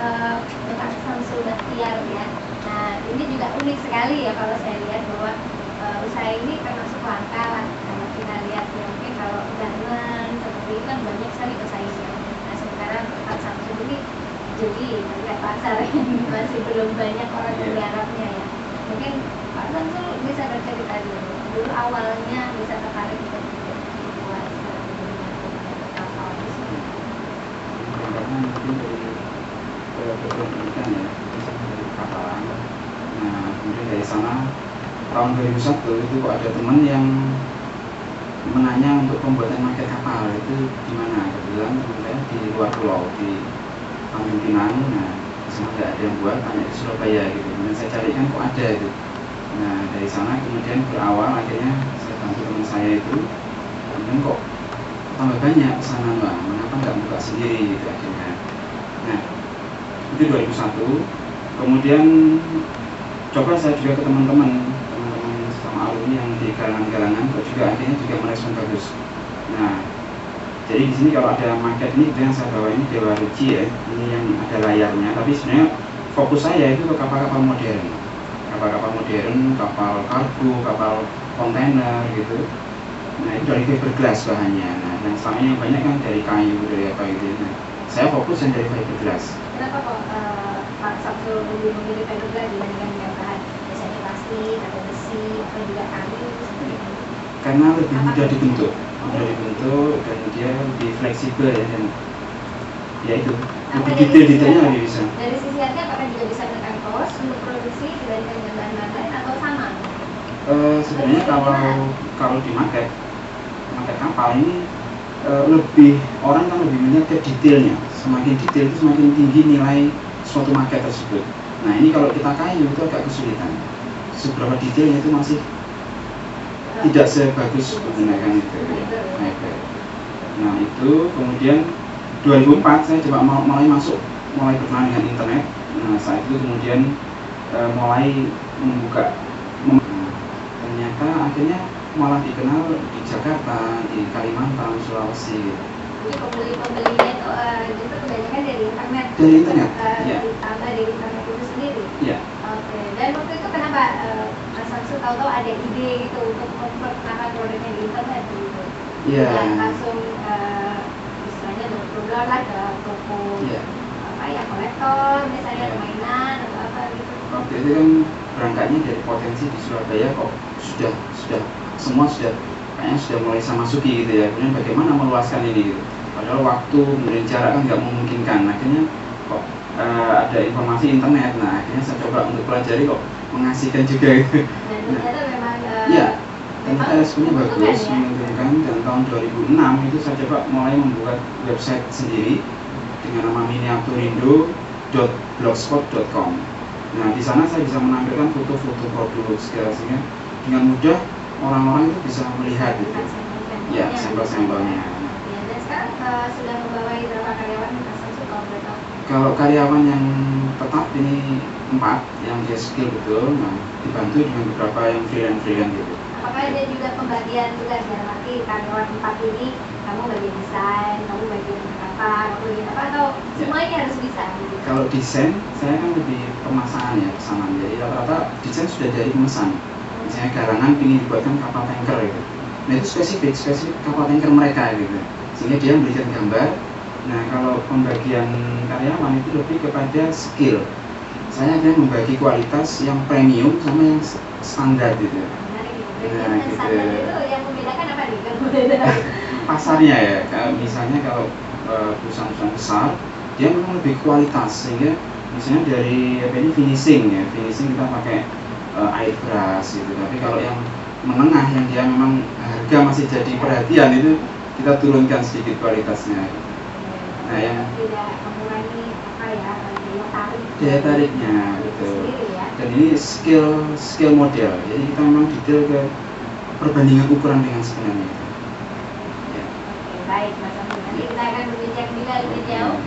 Bapak Samsul Bahtiar ya. Nah ini juga unik sekali ya kalau saya lihat bahwa usaha ini termasuk langka lah kalau kita lihat ya, mungkin kalau garmen seperti itu kan banyak sekali pesaingnya. Nah sementara Pak Samsul ini jadi melihat pasar yang masih belum banyak orang yang diharapnya ya. Mungkin Pak Samsul bisa bercerita dulu awalnya bisa tertarik untuk membuat kapal di sini. Karena mungkin dari pendidikan ya, dari kapalan. Nah kemudian dari sana tahun 2001 itu kok ada teman yang menanya untuk pembuatan maket kapal itu di mana. Kebetulan teman saya di luar pulau di Tanjung Pinang. Nah sama nggak ada yang buat, tanya di Surabaya gitu. Kemudian saya cari kan kok ada itu. Nah dari sana kemudian berawal akhirnya saya bantu teman saya itu. Kemudian kok tambah banyak pesanan, Bang, mengapa nggak buka sendiri gitu akhirnya. Nah itu 2001. Kemudian coba saya juga ke teman-teman sama alumni yang di galangan-galangan, kok juga akhirnya juga merespon bagus. Nah jadi di sini kalau ada market ini yang saya bawa ini Dewa Ruci ya, ini yang ada layarnya. Tapi sebenarnya fokus saya itu ke kapal-kapal modern, kapal kargo, kapal kontainer gitu. Nah itu dari fiberglass bahannya. Nah dan selama ini banyak kan dari kayu, dari apa gitu. Nah saya fokus yang dari fiberglass. Kenapa kok Pak Samsul lebih memilih fiberglass dibandingkan dengan bahan biasanya plastik atau besi atau juga kayu seperti itu? Karena lebih mudah dibentuk, dan dia lebih fleksibel ya, dan ya itu lebih detail-detailnya lebih bisa. Dari sisi harga apakah juga bisa menekan cost untuk produksi dibandingkan dengan bahan-bahan lain atau sama? Sebenarnya kalau di market kapal ini lebih orang kan lebih melihat ke detailnya. Semakin detail itu semakin tinggi nilai suatu market tersebut. Nah ini kalau kita kayu itu agak kesulitan. Seberapa detailnya itu masih tidak sebagus menggunakan itu fiber. Nah itu kemudian 2004 saya coba mulai berkenalan dengan internet. Nah saat itu kemudian mulai membuka. Ternyata akhirnya malah dikenal di Jakarta, di Kalimantan, Sulawesi. Jadi pembelinya itu justru kebanyakan dari internet. Dari internet, ya. Ditambah dari internet itu sendiri. Iya. Oke. Dan waktu itu kenapa Mas Samsul tahu-tahu ada ide gitu untuk memperkenalkan produknya di internet gitu? Iya. Dan langsung istilahnya berprogram lah ke toko apa ya, kolektor misalnya, mainan atau apa gitu. Waktu itu kan berangkatnya dari potensi di Surabaya kok sudah semua kayaknya sudah mulai sama masuki gitu ya. Kemudian bagaimana meluaskan ini gitu. Padahal waktu kemudian jarak kan nggak memungkinkan. Akhirnya kok ada informasi internet. Nah akhirnya saya coba untuk pelajari kok mengasihkan juga gitu. Dan ternyata memang ya, ternyata responnya bagus, menguntungkan. Dan tahun 2006 itu saya coba mulai membuat website sendiri dengan nama miniaturindo.blogspot.com. Nah di sana saya bisa menampilkan foto-foto produk segala, sehingga dengan mudah orang-orang itu bisa melihat gitu. Ya, sampel-sampelnya. Ya, dan sekarang sudah membawa berapa karyawan Mas Samsul kalau boleh tahu? Kalau karyawan yang tetap ini 4 yang dia skill betul, nah dibantu dengan beberapa yang freelance gitu. Apakah ada juga pembagian tugas dalam arti karyawan 4 ini kamu bagian desain, kamu bagian apa, kamu bagian apa, atau semuanya harus bisa gitu? Kalau desain saya kan lebih pemasangan ya, pesanan. Jadi rata-rata desain sudah dari pemesan. Misalnya garangan ingin dibuatkan kapal tanker gitu. Nah itu spesifik kapal tanker mereka gitu. Sehingga dia memberikan gambar. Nah kalau pembagian karyawan itu lebih kepada skill. Saya akan membagi kualitas yang premium sama yang standar gitu. Nah gitu. Standar itu yang membedakan apa nih? Pasarnya ya. Misalnya kalau perusahaan-perusahaan besar, dia memang lebih kualitas, sehingga misalnya dari finishing kita pakai airbrush gitu. Tapi kalau yang menengah yang dia memang harga masih jadi perhatian itu kita turunkan sedikit kualitasnya. Nah yang tidak mengurangi apa ya, daya tariknya betul. Dan ini skill model. Jadi kita memang detail ke perbandingan ukuran dengan sebenarnya. Ya. Oke, baik Mas Samsul. Nanti kita akan berbincang juga lebih jauh